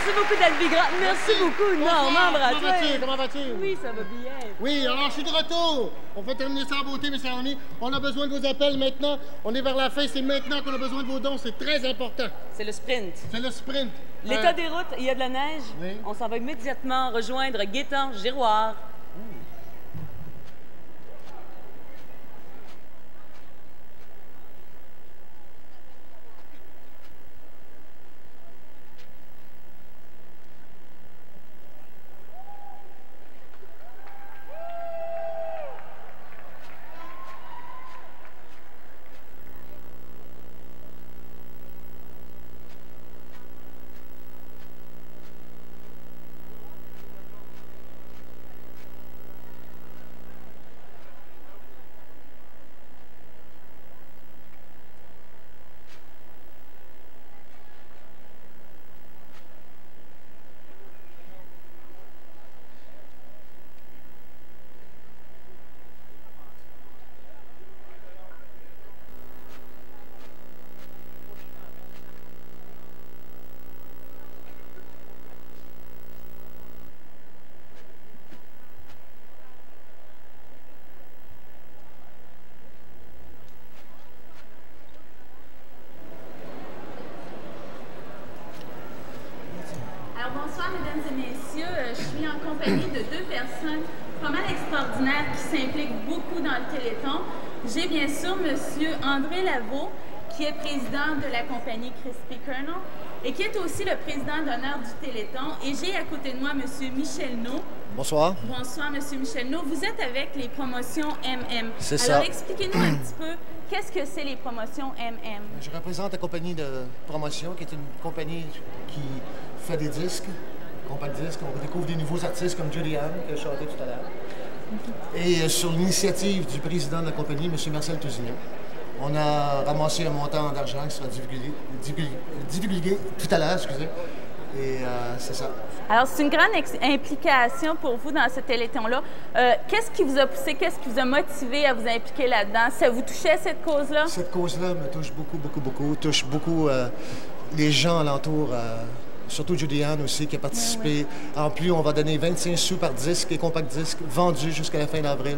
Merci beaucoup d'Albigra. Merci beaucoup, Normand Bratois. Comment vas-tu? Oui, ça va bien. Oui, alors je suis de retour. On fait terminer ça en beauté, mes chers amis. On a besoin de vos appels maintenant. On est vers la fin. C'est maintenant qu'on a besoin de vos dons. C'est très important. C'est le sprint. C'est le sprint. L'état des routes, il y a de la neige. Oui. On s'en va immédiatement rejoindre Gaétan Giroir. Extraordinaire qui s'implique beaucoup dans le Téléthon. J'ai bien sûr M. André Laveau, qui est président de la compagnie Crispy Colonel et qui est aussi le président d'honneur du Téléthon. Et j'ai à côté de moi M. Michel Naud. Bonsoir. Bonsoir, M. Michel Naud. Vous êtes avec les promotions MM. C'est ça. Alors, expliquez-nous un petit peu, qu'est-ce que c'est les promotions MM? Je représente la compagnie de promotion, qui est une compagnie qui fait des disques, compact disques. On découvre des nouveaux artistes comme Julianne, que je chantais tout à l'heure. Et sur l'initiative du président de la compagnie, M. Marcel Tousignan, on a ramassé un montant d'argent qui sera divulgué tout à l'heure, excusez. Et c'est ça. Alors, c'est une grande implication pour vous dans ce Téléthon-là. Qu'est-ce qui vous a poussé, qu'est-ce qui vous a motivé à vous impliquer là-dedans? Ça vous touchait, cette cause-là? Cette cause-là me touche beaucoup. Touche beaucoup les gens alentour. Surtout Julianne aussi, qui a participé. Oui. En plus, on va donner 25 sous par disque et compact disque vendus jusqu'à la fin d'avril.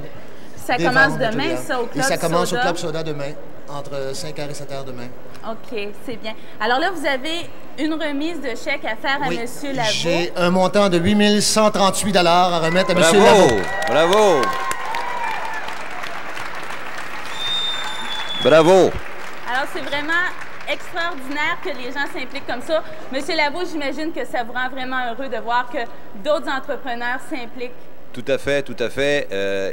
Ça commence demain, ça, au Club Soda? Et ça commence au Club Soda demain, entre 5h et 7h demain. OK, c'est bien. Alors là, vous avez une remise de chèque à faire à M. Laveau. J'ai un montant de 8 138 $ à remettre à M. Laveau. Bravo! Bravo! Alors, c'est vraiment extraordinaire que les gens s'impliquent comme ça. Monsieur Laveau, j'imagine que ça vous rend vraiment heureux de voir que d'autres entrepreneurs s'impliquent. Tout à fait, tout à fait.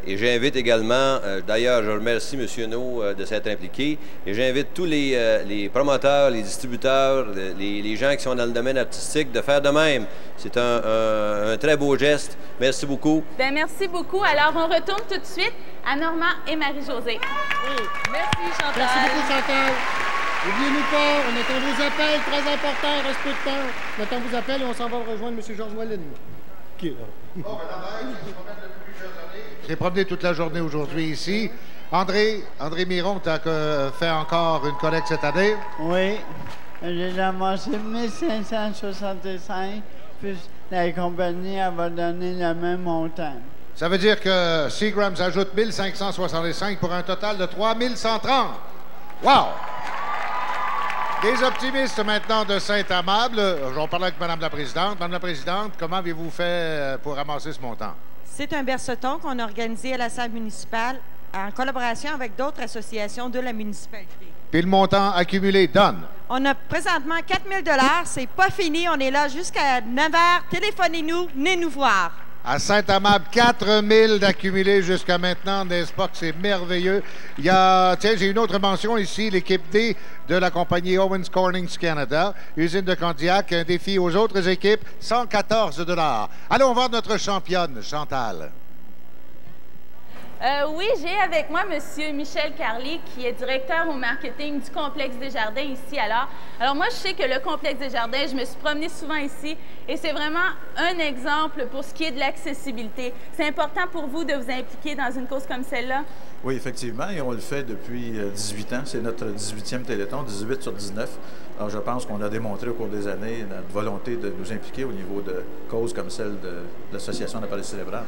Et j'invite également, d'ailleurs, je remercie M. Naud de s'être impliqué, et j'invite tous les promoteurs, les distributeurs, les gens qui sont dans le domaine artistique de faire de même. C'est un très beau geste. Merci beaucoup. Bien, merci beaucoup. Alors, on retourne tout de suite à Normand et Marie-Josée. Oui. Merci, Chantal. Merci beaucoup, Chantal. N'oubliez-nous pas, on attend vos appels, très important, il reste peu de temps. On attend vos appels et on s'en va rejoindre M. Georges Wallen. Qui est là? J'ai promené toute la journée aujourd'hui ici. André Miron, tu as fait encore une collecte cette année? Oui. J'ai ramassé 1565, puis la compagnie elle va donner le même montant. Ça veut dire que Seagrams ajoute 1565 pour un total de 3130. Wow! Des optimistes maintenant de Saint-Amable. On parle avec Mme la Présidente. Mme la Présidente, comment avez-vous fait pour ramasser ce montant? C'est un berceton qu'on a organisé à la salle municipale en collaboration avec d'autres associations de la municipalité. Puis le montant accumulé donne? On a présentement 4 000 $. C'est pas fini. On est là jusqu'à 9 h. Téléphonez-nous, venez nous voir. À Saint-Amable, 4 000 d'accumulés jusqu'à maintenant, n'est-ce pas que c'est merveilleux? Il y a, tiens, j'ai une autre mention ici, l'équipe D de la compagnie Owens Corning Canada, usine de Candiac, un défi aux autres équipes, 114 $. Allons voir notre championne, Chantal. Oui, j'ai avec moi M. Michel Carly, qui est directeur au marketing du Complexe Desjardins ici. Alors moi, je sais que le Complexe Desjardins, je me suis promenée souvent ici et c'est vraiment un exemple pour ce qui est de l'accessibilité. C'est important pour vous de vous impliquer dans une cause comme celle-là? Oui, effectivement, et on le fait depuis 18 ans. C'est notre 18e Téléthon, 18 sur 19. Alors, je pense qu'on a démontré au cours des années notre volonté de nous impliquer au niveau de causes comme celle de l'Association de la paralysie cérébrale.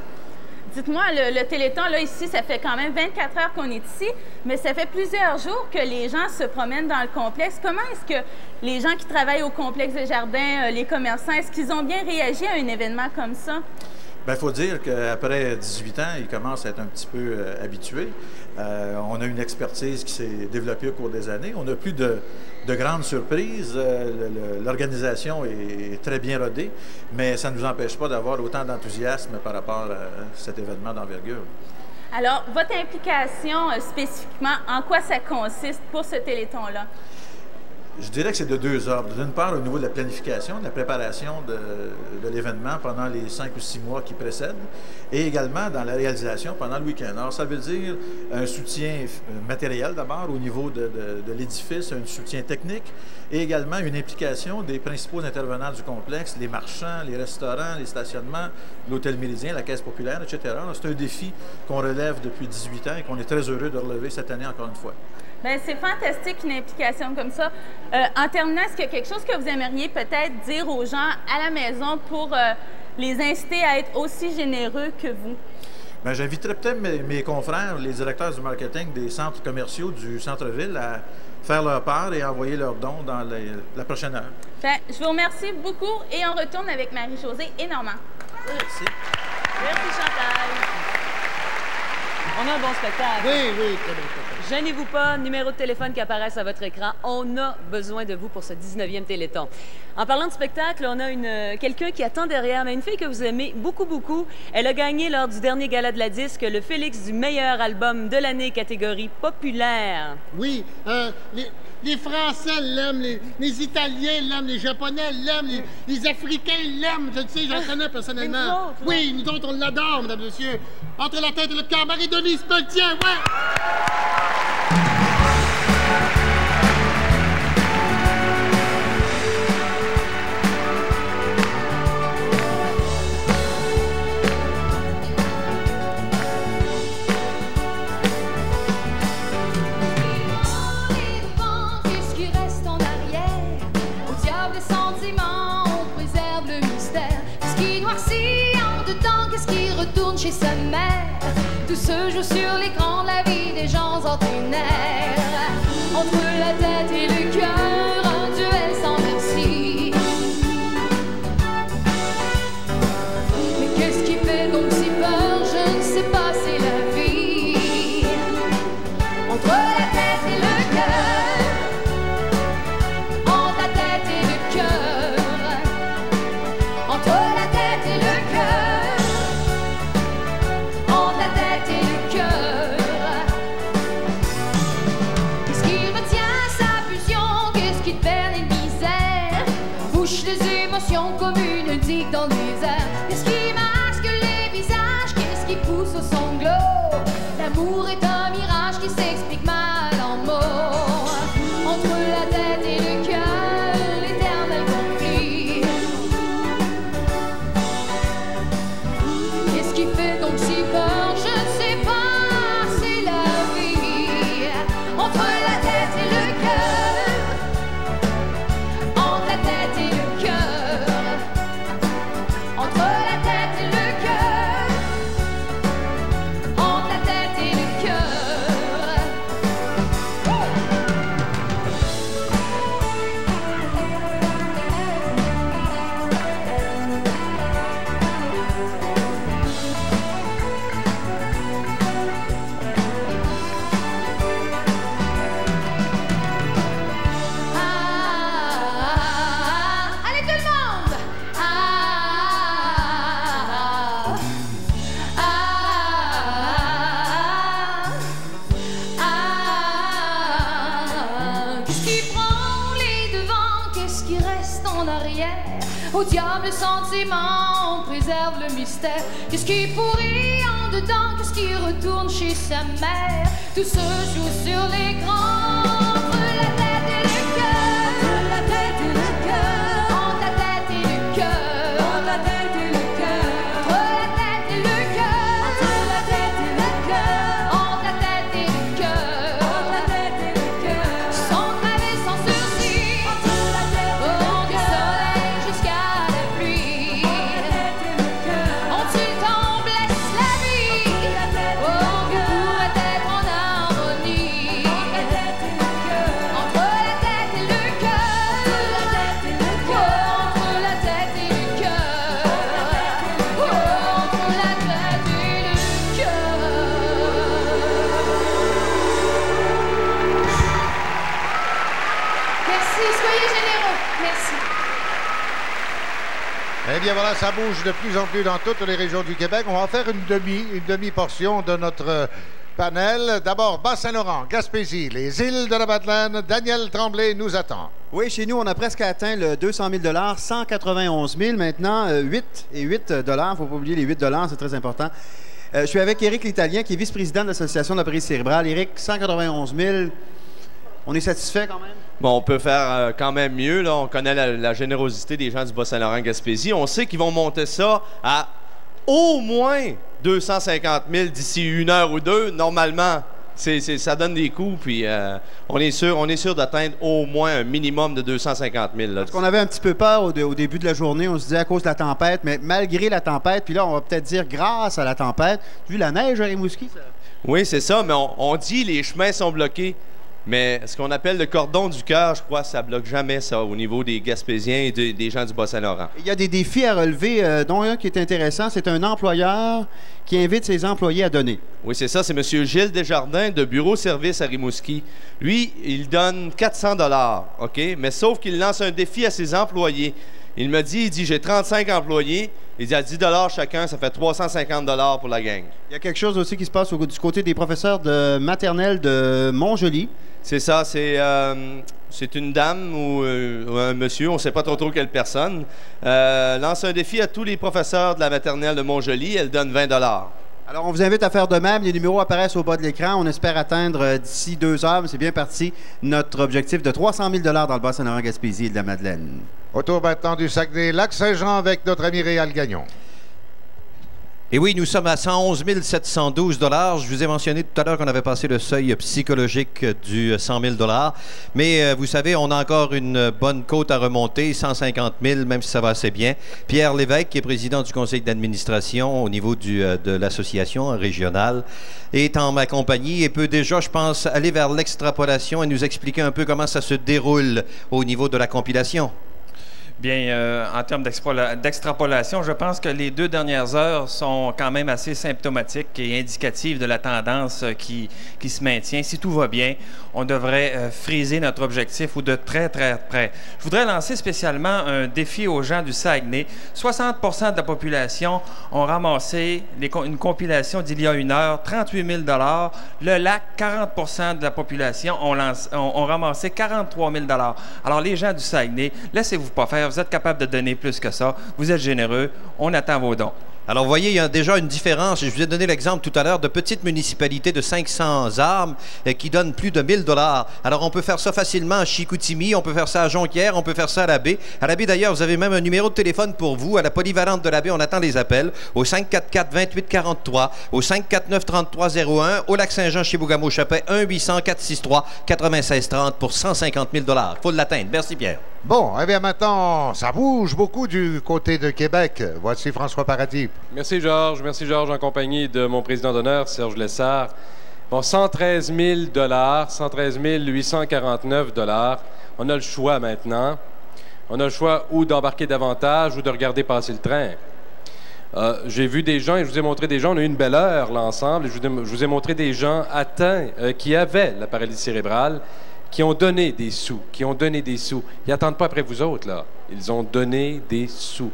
Dites-moi, le Téléthon, là, ici, ça fait quand même 24 heures qu'on est ici, mais ça fait plusieurs jours que les gens se promènent dans le complexe. Comment est-ce que les gens qui travaillent au Complexe Desjardins, les commerçants, est-ce qu'ils ont bien réagi à un événement comme ça? Bien, il faut dire qu'après 18 ans, ils commencent à être un petit peu habitués. On a une expertise qui s'est développée au cours des années. On n'a plus de grandes surprises. L'organisation est très bien rodée, mais ça ne nous empêche pas d'avoir autant d'enthousiasme par rapport à cet événement d'envergure. Alors, votre implication spécifiquement, en quoi ça consiste pour ce Téléthon-là? Je dirais que c'est de deux ordres. D'une part, au niveau de la planification, de la préparation de l'événement pendant les 5 ou 6 mois qui précèdent, et également dans la réalisation pendant le week-end. Alors, ça veut dire un soutien matériel d'abord au niveau de l'édifice, un soutien technique, et également une implication des principaux intervenants du complexe, les marchands, les restaurants, les stationnements, l'hôtel Méridien, la caisse populaire, etc. C'est un défi qu'on relève depuis 18 ans et qu'on est très heureux de relever cette année encore une fois. Bien, c'est fantastique, une implication comme ça. En terminant, est-ce qu'il y a quelque chose que vous aimeriez peut-être dire aux gens à la maison pour les inciter à être aussi généreux que vous? Bien, j'inviterais peut-être mes confrères, les directeurs du marketing des centres commerciaux du centre-ville à faire leur part et à envoyer leurs dons dans la prochaine heure. Bien, je vous remercie beaucoup et on retourne avec Marie-Josée et Normand. Merci. Merci, Chantal. On a un bon spectacle. Oui, oui, très bon spectacle. Gênez-vous pas, numéro de téléphone qui apparaissent à votre écran. On a besoin de vous pour ce 19e Téléthon. En parlant de spectacle, on a quelqu'un qui attend derrière, mais une fille que vous aimez beaucoup, beaucoup. Elle a gagné lors du dernier gala de la disque le Félix du meilleur album de l'année catégorie populaire. Oui, les Français l'aiment, les Italiens l'aiment, les Japonais l'aiment, les Africains l'aiment. Je le sais, j'en connais personnellement. Mais nous autres, là? Oui, nous autres, on l'adore, mesdames et messieurs. Entre la tête et le cœur, Marie-Denise Pelletier, ouais! Retourne chez sa mère, tout se joue sur l'écran de la vie des gens ordinaires. Entre la tête et le cœur, un duel sans merci. Mais qu'est-ce qui fait donc si peur? Je ne sais pas, c'est la vie. Entre la tête et le cœur, entre la tête et le cœur, entre la tête et le cœur. Comme une digue dans les airs. Qu'est-ce qui masque les visages? Qu'est-ce qui pousse au sanglot? L'amour est un mirage qui s'explique mal en mots. Entre la tête et le cœur, l'éternel conflit. Qu'est-ce qui fait donc si peur? Je ne sais pas, c'est la vie. Entre la tête et le cœur, entre la tête et le cœur. Entre la tête et le cœur, entre la tête et le cœur. Allez tout le monde! Qu'est-ce qui prend les devants? Qu'est-ce qui reste en arrière? Au diable le sentiment, on préserve le mystère. Qu'est-ce qui pourrit en dedans, qu'est-ce qui retourne chez sa mère? Tout se joue sur l'écran, entre la tête et le cœur, entre la tête et le cœur, entre la tête et le cœur, entre la tête et le cœur, entre la tête et le cœur, entre la tête et le cœur, entre la tête et le cœur, entre la tête et le cœur, sans trêve et sans sursis, entre la tête et le cœur, du soleil jusqu'à la pluie, entre la tête et le cœur, on tue, on blesse la vie, oh, que pourrait être en harmonie, entre la tête et le cœur, entre la tête et le cœur, entre la tête et le cœur, oh, entre la tête et le cœur. Merci, soyez généreux. Merci. Eh bien voilà, ça bouge de plus en plus dans toutes les régions du Québec. On va en faire une demi-portion de notre panel. D'abord, Bas-Saint-Laurent, Gaspésie, les îles de la Madeleine. Daniel Tremblay nous attend. Oui, chez nous, on a presque atteint le 200 000 191 000 maintenant, 8 et 8 $. Il ne faut pas oublier les 8 $, c'est très important. Je suis avec Éric L'Italien, qui est vice-président de l'Association de la paralysie cérébrale. Éric, 191 000, on est satisfait quand même? Bon, on peut faire quand même mieux. Là. On connaît la générosité des gens du Bas-Saint-Laurent-Gaspésie. On sait qu'ils vont monter ça à au moins 250 000 d'ici 1 heure ou 2. Normalement, ça donne des coups. Puis on est sûr d'atteindre au moins un minimum de 250 000. Là. Parce qu'on avait un petit peu peur au début de la journée. On se disait à cause de la tempête. Mais malgré la tempête, puis là, on va peut-être dire grâce à la tempête. Vu la neige à Rimouski, ça... Oui, c'est ça. Mais on dit les chemins sont bloqués. Mais ce qu'on appelle le cordon du cœur, je crois, ça bloque jamais ça au niveau des Gaspésiens et des gens du Bas-Saint-Laurent. Il y a des défis à relever, dont un qui est intéressant, c'est un employeur qui invite ses employés à donner. Oui, c'est ça, c'est M. Gilles Desjardins de Bureau Service à Rimouski. Lui, il donne 400 $, OK? Mais sauf qu'il lance un défi à ses employés. Il me dit, j'ai 35 employés. Il dit à 10 $ chacun, ça fait 350 $ pour la gang. Il y a quelque chose aussi qui se passe du côté des professeurs de maternelle de Montjoly. C'est ça, c'est une dame ou un monsieur, on ne sait pas trop quelle personne, lance un défi à tous les professeurs de la maternelle de Montjoly. Elle donne 20 $. Alors, on vous invite à faire de même. Les numéros apparaissent au bas de l'écran. On espère atteindre d'ici 2 heures, mais c'est bien parti, notre objectif de 300 000 $ dans le Bas-Saint-Laurent-Gaspésie et de la Madeleine. Autour maintenant du Saguenay-Lac-Saint-Jean avec notre ami Réal Gagnon. Et oui, nous sommes à 111 712 $. Je vous ai mentionné tout à l'heure qu'on avait passé le seuil psychologique du 100 000 $. Mais vous savez, on a encore une bonne côte à remonter, 150 000, même si ça va assez bien. Pierre Lévesque, qui est président du conseil d'administration au niveau de l'association régionale, est en ma compagnie et peut déjà, je pense, aller vers l'extrapolation et nous expliquer un peu comment ça se déroule au niveau de la compilation. Bien, en termes d'extrapolation, je pense que les 2 dernières heures sont quand même assez symptomatiques et indicatives de la tendance qui se maintient. Si tout va bien, on devrait friser notre objectif ou de très, très près. Je voudrais lancer spécialement un défi aux gens du Saguenay. 60 % de la population ont ramassé une compilation d'il y a 1 heure, 38 000 $. Le Lac, 40 % de la population ont ramassé 43 000 $. Alors, les gens du Saguenay, laissez-vous pas faire. Vous êtes capable de donner plus que ça. Vous êtes généreux. On attend vos dons. Alors, vous voyez, il y a déjà une différence. Je vous ai donné l'exemple tout à l'heure de petites municipalités de 500 âmes qui donnent plus de 1 000 $. Alors, on peut faire ça facilement à Chicoutimi, on peut faire ça à Jonquière, on peut faire ça à la baie. À la baie, d'ailleurs, vous avez même un numéro de téléphone pour vous. À la polyvalente de la baie, on attend les appels au 544-2843, au 549-3301, au Lac-Saint-Jean, chez Bougameau-Chapet, 1-800-463-9630 pour 150 000 $. Il faut l'atteindre. Merci, Pierre. Bon, eh bien maintenant, ça bouge beaucoup du côté de Québec. Voici François Paradis. Merci, Georges, en compagnie de mon président d'honneur, Serge Lessard. Bon, 113 000 $, 113 849 $. On a le choix maintenant. On a le choix ou d'embarquer davantage ou de regarder passer le train. J'ai vu des gens, et je vous ai montré des gens, on a eu une belle heure là ensemble, et je vous ai montré des gens atteints, qui avaient la paralysie cérébrale, qui ont donné des sous, Ils n'attendent pas après vous autres, là. Ils ont donné des sous.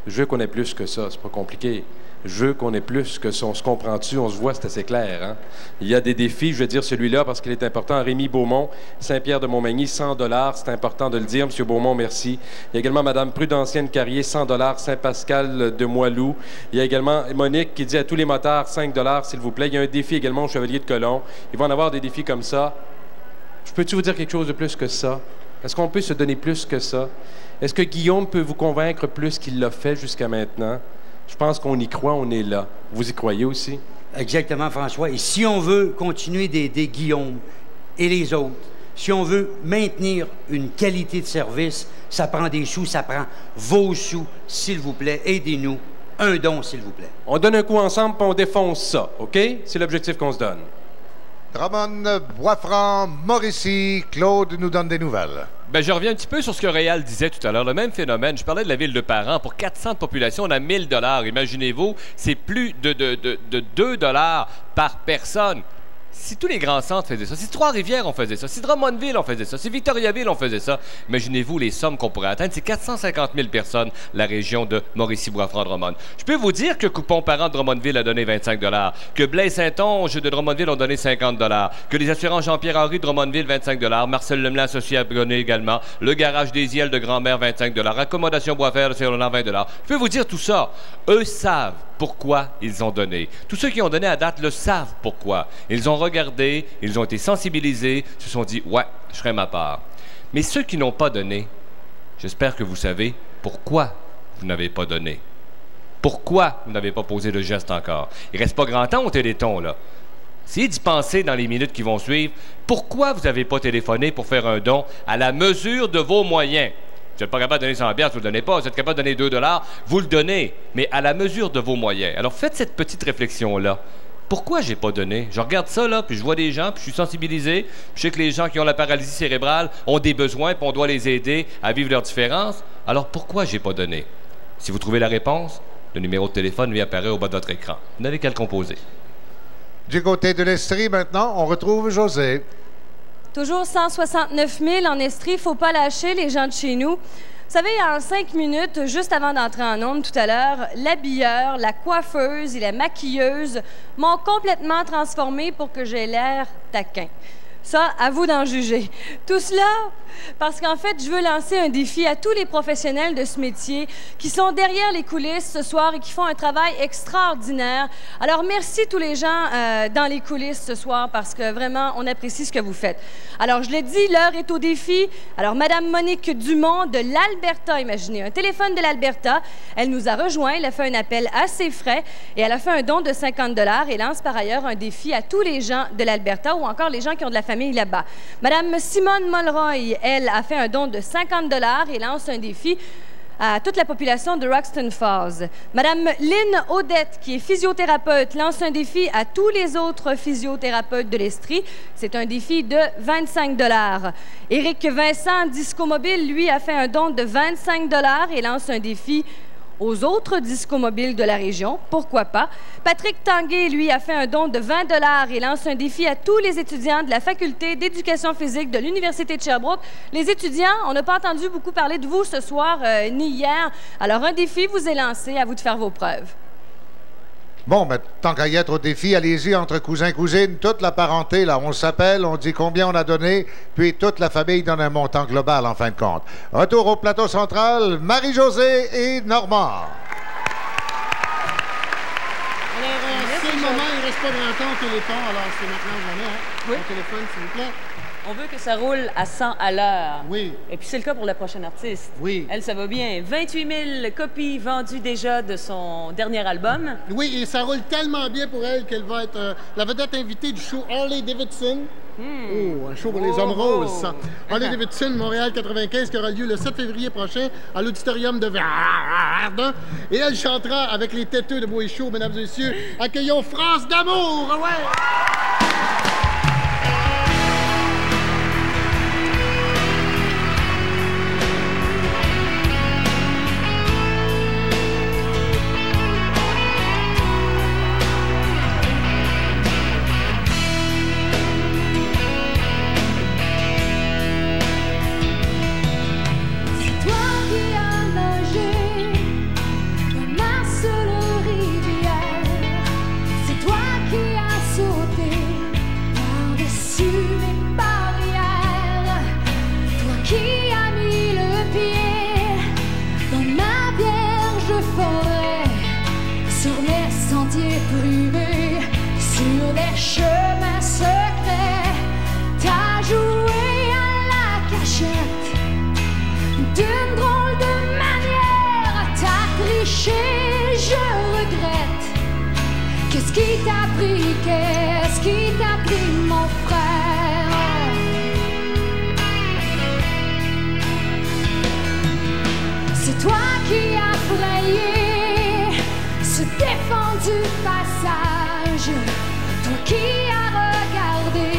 Je veux qu'on ait plus que ça, c'est pas compliqué. Je veux qu'on ait plus que ça. On se comprend-tu? On se voit, c'est assez clair. Hein? Il y a des défis. Je vais dire celui-là parce qu'il est important. Rémi Beaumont, Saint-Pierre-de-Montmagny, 100 $. C'est important de le dire. M. Beaumont, merci. Il y a également Mme Prudensienne-Carrier, 100 $. Saint-Pascal de Moilou. Il y a également Monique qui dit à tous les motards, 5 $, s'il vous plaît. Il y a un défi également au Chevalier de Colomb. Ils vont en avoir des défis comme ça. Je peux-tu vous dire quelque chose de plus que ça? Est-ce qu'on peut se donner plus que ça? Est-ce que Guillaume peut vous convaincre plus qu'il l'a fait jusqu'à maintenant? Je pense qu'on y croit, on est là. Vous y croyez aussi? Exactement, François. Et si on veut continuer d'aider Guillaume et les autres, si on veut maintenir une qualité de service, ça prend des sous, ça prend vos sous, s'il vous plaît. Aidez-nous. Un don, s'il vous plaît. On donne un coup ensemble, puis on défonce ça, OK? C'est l'objectif qu'on se donne. Drummond, Boisfranc, Mauricie, Claude nous donne des nouvelles. Ben, je reviens un petit peu sur ce que Réal disait tout à l'heure. Le même phénomène. Je parlais de la ville de Parent. Pour 400 de population, on a 1 000 $. Imaginez-vous, c'est plus de 2 $ par personne. Si tous les grands centres faisaient ça, si Trois-Rivières on faisait ça, si Drummondville on faisait ça, si Victoriaville on faisait ça, imaginez-vous les sommes qu'on pourrait atteindre. C'est 450 000 personnes, la région de Mauricie-Boisfranc-Drummond. Je peux vous dire que Coupon-Parent de Drummondville a donné 25 $, que Blaye-Saint-Onge de Drummondville ont donné 50 $, que les assurances Jean-Pierre-Henry de Drummondville, 25 $, Marcel Lemelin associé à donné également, le garage des Iels de Grand-Mère, 25 $, Accommodation Boisfer de Saint-Laurent, 20 $. Je peux vous dire tout ça. Eux savent pourquoi ils ont donné. Tous ceux qui ont donné à date le savent pourquoi. Ils ont regardé, ils ont été sensibilisés, se sont dit « ouais, je ferai ma part ». Mais ceux qui n'ont pas donné, j'espère que vous savez pourquoi vous n'avez pas donné. Pourquoi vous n'avez pas posé le geste encore. Il ne reste pas grand temps au Téléthon, là. Essayez d'y penser dans les minutes qui vont suivre. Pourquoi vous n'avez pas téléphoné pour faire un don à la mesure de vos moyens? Vous n'êtes pas capable de donner 100 $, vous ne le donnez pas. Vous êtes capable de donner 2 $, vous le donnez, mais à la mesure de vos moyens. Alors faites cette petite réflexion-là. Pourquoi j'ai pas donné? Je regarde ça, là, puis je vois des gens, puis je suis sensibilisé. Puis je sais que les gens qui ont la paralysie cérébrale ont des besoins, puis on doit les aider à vivre leurs différences. Alors pourquoi j'ai pas donné? Si vous trouvez la réponse, le numéro de téléphone lui apparaît au bas de votre écran. Vous n'avez qu'à le composer. Du côté de l'Estrie, maintenant, on retrouve José. Toujours 169 000 en Estrie, il ne faut pas lâcher les gens de chez nous. Vous savez, en 5 minutes, juste avant d'entrer en onde tout à l'heure, l'habilleur, la coiffeuse et la maquilleuse m'ont complètement transformée pour que j'aie l'air taquin. Ça, à vous d'en juger. Tout cela parce qu'en fait, je veux lancer un défi à tous les professionnels de ce métier qui sont derrière les coulisses ce soir et qui font un travail extraordinaire. Alors, merci tous les gens dans les coulisses ce soir parce que vraiment, on apprécie ce que vous faites. Alors, je l'ai dit, l'heure est au défi. Alors, Madame Monique Dumont de l'Alberta, imaginez, un téléphone de l'Alberta, elle nous a rejoint, elle a fait un appel assez frais et elle a fait un don de 50 $ et lance par ailleurs un défi à tous les gens de l'Alberta ou encore les gens qui ont de la famille là-bas. Madame Simone Mulroy, elle a fait un don de 50 $ et lance un défi à toute la population de Roxton Falls. Madame Lynn Odette, qui est physiothérapeute, lance un défi à tous les autres physiothérapeutes de l'Estrie. C'est un défi de 25 $. Éric Vincent, Discomobile, lui, a fait un don de 25 $ et lance un défi aux autres discomobiles de la région, pourquoi pas. Patrick Tanguay, lui, a fait un don de 20 $ et lance un défi à tous les étudiants de la Faculté d'éducation physique de l'Université de Sherbrooke. Les étudiants, on n'a pas entendu beaucoup parler de vous ce soir ni hier. Alors, un défi vous est lancé, à vous de faire vos preuves. Bon, mais tant qu'à y être au défi, allez-y entre cousins, cousines, toute la parenté, là, on s'appelle, on dit combien on a donné, puis toute la famille donne un montant global, en fin de compte. Retour au plateau central, Marie-Josée et Normand. Alors, c'est le moment, il ne reste pas grand temps au Téléthon, alors c'est maintenant le moment. Hein? Oui. Au téléphone, s'il vous plaît. On veut que ça roule à 100 à l'heure. Oui. Et puis c'est le cas pour la prochaine artiste. Oui. Elle, ça va bien. 28 000 copies vendues déjà de son dernier album. Oui, et ça roule tellement bien pour elle qu'elle va être la vedette invitée du show Harley Davidson. Oh, un show pour les hommes roses. Harley Davidson, Montréal 95, qui aura lieu le 7 février prochain à l'auditorium de Verdun. Et elle chantera avec les têteux de Beau et Chaud, mesdames et messieurs. Accueillons France d'amour. Ouais! Toi qui as nagé dans ma seule rivière. Qu'est-ce qui t'a pris? Qu'est-ce qui t'a pris, mon frère? C'est toi qui as frayé ce défendu passage, toi qui as regardé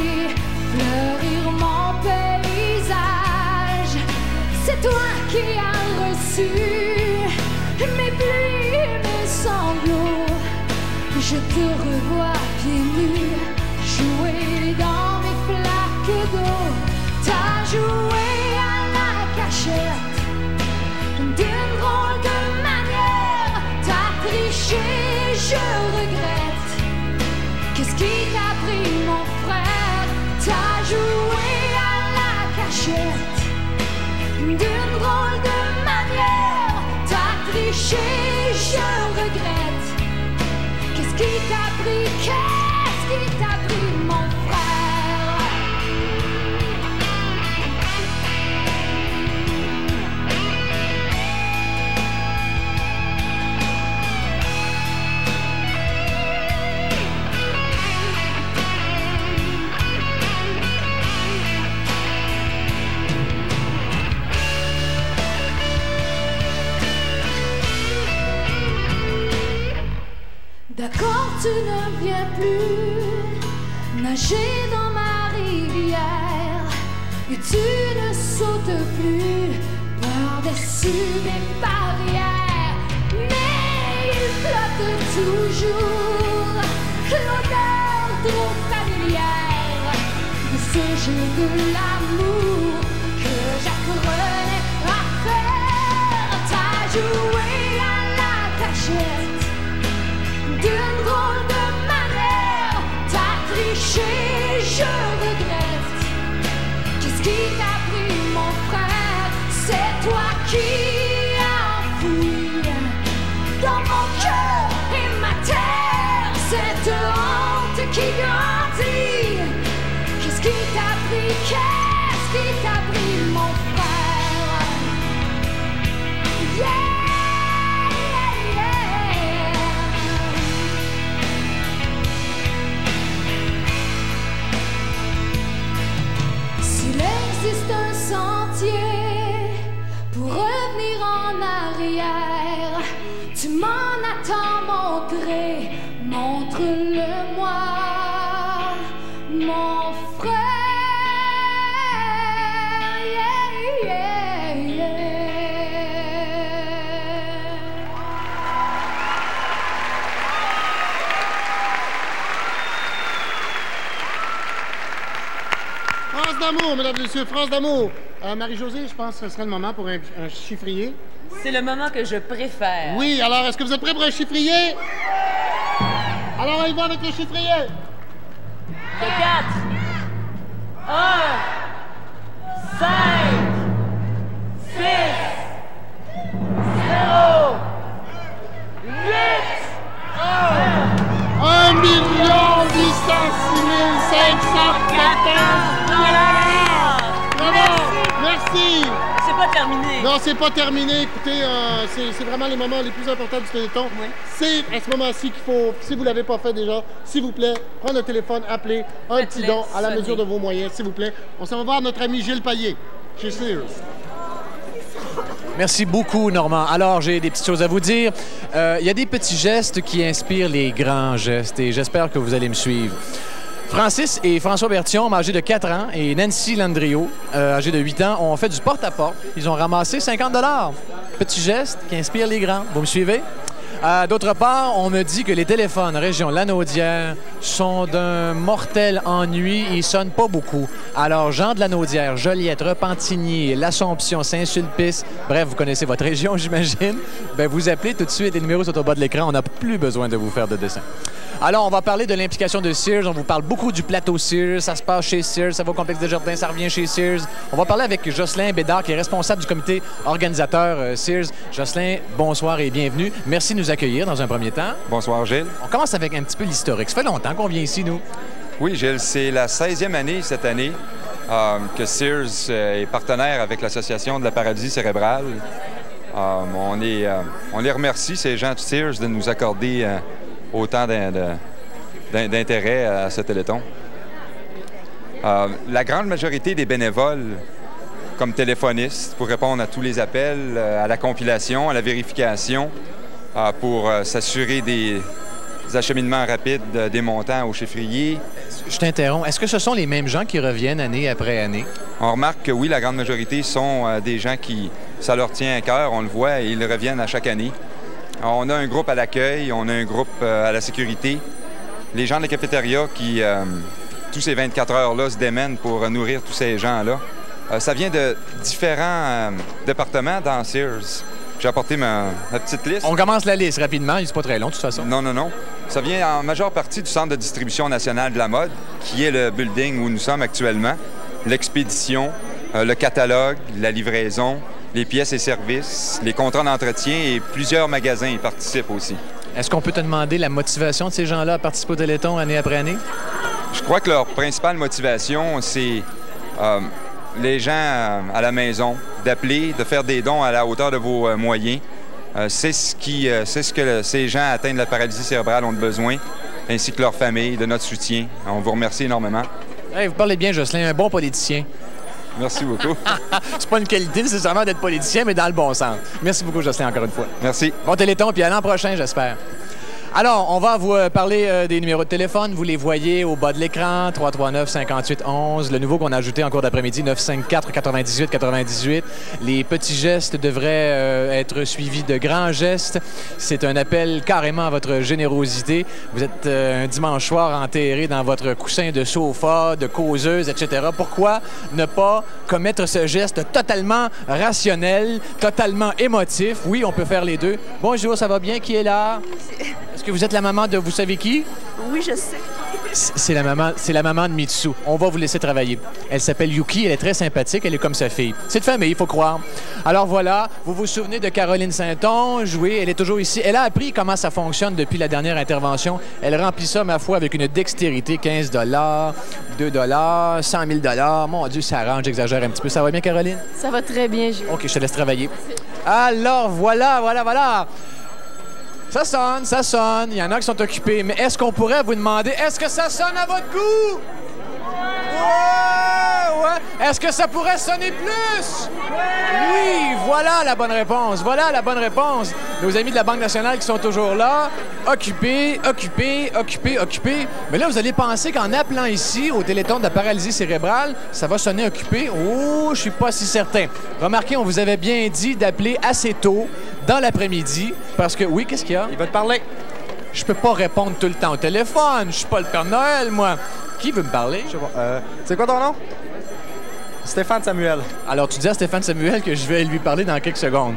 fleurir mon paysage. C'est toi qui as reçu mes pluies et mes sanglots. Je te revois pieds nus, jouer dans mes flaques d'eau. T'as joué à la cachette d'une drôle de manière. T'as triché, je regrette. Qu'est-ce qui t'a pris, mon frère? T'as joué à la cachette d'une drôle de manière. T'as triché, je regrette. Qu'est-ce qui t'a pris? Qu'est-ce qui t'a pris, mon frère? D'accord, tu ne viens plus nager dans ma rivière et tu ne sautes plus par-dessus mes barrières. Mais il flotte toujours l'odeur trop familière de ce jeu de l'amour que j'apprenais à faire. T'as joué à la cachette d'une drôle de manière. T'as triché, je regrette. Qu'est-ce qui t'a pris, mon frère? C'est toi qui as enfoui dans mon cœur et ma terre cette honte qui grandit. Qu'est-ce qui t'a pris? Qu'est-ce qui t'a pris, mon frère? Yeah! Il existe un sentier pour revenir en arrière. Tu m'en as tant montré, montre-le-moi, mon frère. Yeah, yeah, yeah. France d'amour, mesdames et messieurs, France d'amour. Marie-Josée, je pense que ce serait le moment pour un chiffrier. C'est le moment que je préfère. Oui, alors est-ce que vous êtes prêts pour un chiffrier? Alors on y va avec le chiffrier. De 4, 1, 5, 6, 0, 8, 1 806 514 $. Merci. C'est pas terminé. Non, c'est pas terminé. Écoutez, c'est vraiment les moments les plus importants du Téléthon. Oui. C'est à ce moment-ci qu'il faut, si vous ne l'avez pas fait déjà, s'il vous plaît, prendre le téléphone, appeler un petit don à la mesure de vos moyens, s'il vous plaît. On s'en va voir notre ami Gilles Payet, chez Sears. Merci beaucoup, Normand. Alors, j'ai des petites choses à vous dire. Il y a des petits gestes qui inspirent les grands gestes et j'espère que vous allez me suivre. Francis et François Bertillon, âgés de 4 ans, et Nancy Landriot, âgée de 8 ans, ont fait du porte-à-porte. Ils ont ramassé 50 $. Petit geste qui inspire les grands. Vous me suivez? D'autre part, on me dit que les téléphones région Lanaudière sont d'un mortel ennui. Ils sonnent pas beaucoup. Alors, Jean de Lanaudière, Joliette, Repentigny, l'Assomption, Saint-Sulpice, bref, vous connaissez votre région, j'imagine. Bien, vous appelez tout de suite. Les numéros sont au bas de l'écran. On n'a plus besoin de vous faire de dessin. Alors, on va parler de l'implication de Sears. On vous parle beaucoup du plateau Sears. Ça se passe chez Sears. Ça va au Complexe Desjardins. Ça revient chez Sears. On va parler avec Jocelyn Bédard, qui est responsable du comité organisateur Sears. Jocelyn, bonsoir et bienvenue. Merci de nous accueillir dans un premier temps. Bonsoir, Gilles. On commence avec un petit peu l'historique. Ça fait longtemps qu'on vient ici, nous. Oui, Gilles. C'est la 16e année cette année que Sears est partenaire avec l'Association de la paralysie cérébrale. On les remercie, ces gens de Sears, de nous accorder autant d'intérêt à ce Téléthon. La grande majorité des bénévoles, comme téléphonistes, pour répondre à tous les appels, à la compilation, à la vérification, pour s'assurer des acheminements rapides des montants au chiffrier. Je t'interromps. Est-ce que ce sont les mêmes gens qui reviennent année après année? On remarque que oui, la grande majorité sont des gens qui, ça leur tient à cœur, on le voit, et ils reviennent à chaque année. On a un groupe à l'accueil, on a un groupe à la sécurité. Les gens de la cafétéria qui, tous ces 24 heures-là, se démènent pour nourrir tous ces gens-là. Ça vient de différents départements dans Sears. J'ai apporté ma petite liste. On commence la liste rapidement, c'est pas très long de toute façon. Non, non, non. Ça vient en majeure partie du Centre de distribution nationale de la mode, qui est le building où nous sommes actuellement. L'expédition, le catalogue, la livraison, les pièces et services, les contrats d'entretien et plusieurs magasins y participent aussi. Est-ce qu'on peut te demander la motivation de ces gens-là à participer au Téléthon année après année? Je crois que leur principale motivation, c'est les gens à la maison, d'appeler, de faire des dons à la hauteur de vos moyens. C'est ce que ces gens atteints de la paralysie cérébrale ont besoin, ainsi que leur famille, de notre soutien. On vous remercie énormément. Hey, vous parlez bien, Jocelyn, un bon politicien. Merci beaucoup. C'est pas une qualité nécessairement d'être politicien, mais dans le bon sens. Merci beaucoup, Jocelyn, encore une fois. Merci. Bon Téléthon, puis à l'an prochain, j'espère. Alors, on va vous parler des numéros de téléphone. Vous les voyez au bas de l'écran, 339-5811. Le nouveau qu'on a ajouté en cours d'après-midi, 954-98-98. Les petits gestes devraient être suivis de grands gestes. C'est un appel carrément à votre générosité. Vous êtes un dimanche soir enterré dans votre coussin de sofa, de causeuse, etc. Pourquoi ne pas commettre ce geste totalement rationnel, totalement émotif? Oui, on peut faire les deux. Bonjour, ça va bien? Qui est là? Est-ce que vous êtes la maman de vous savez qui? Oui, je sais. C'est la maman de Mitsu. On va vous laisser travailler. Elle s'appelle Yuki, elle est très sympathique, elle est comme sa fille. C'est de famille, il faut croire. Alors voilà, vous vous souvenez de Caroline Saint-Onge? Oui, elle est toujours ici. Elle a appris comment ça fonctionne depuis la dernière intervention. Elle remplit ça, ma foi, avec une dextérité. 15 $, 2 $, 100 000 Mon Dieu, ça arrange, j'exagère un petit peu. Ça va bien, Caroline? Ça va très bien, Jules. OK, je te laisse travailler. Alors, voilà. Ça sonne. Il y en a qui sont occupés. Mais est-ce qu'on pourrait vous demander, est-ce que ça sonne à votre goût? Ouais. Est-ce que ça pourrait sonner plus? Oui, voilà la bonne réponse. Nos amis de la Banque nationale qui sont toujours là. Occupés. Mais là, vous allez penser qu'en appelant ici au Téléthon de la paralysie cérébrale, ça va sonner occupé. Oh, je suis pas si certain. Remarquez, on vous avait bien dit d'appeler assez tôt dans l'après-midi parce que, oui, qu'est-ce qu'il y a? Il va te parler. Je peux pas répondre tout le temps au téléphone. Je suis pas le Père Noël, moi. Qui veut me parler? Je sais pas. C'est quoi ton nom? Stéphane Samuel. Alors, tu dis à Stéphane Samuel que je vais lui parler dans quelques secondes.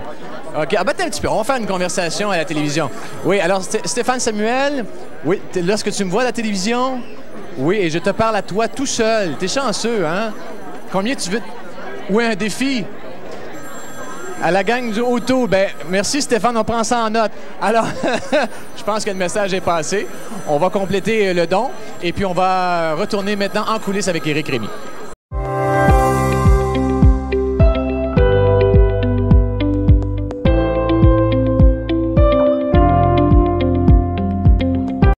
OK. Ah, ben, un petit peu. On va faire une conversation à la télévision. Oui, alors, Stéphane Samuel, oui, lorsque tu me vois à la télévision, oui, et je te parle à toi tout seul. T'es chanceux, hein? Combien tu veux... Oui, un défi. À la gang du auto, ben merci Stéphane, on prend ça en note. Alors, je pense que le message est passé. On va compléter le don et puis on va retourner maintenant en coulisses avec Éric Rémy.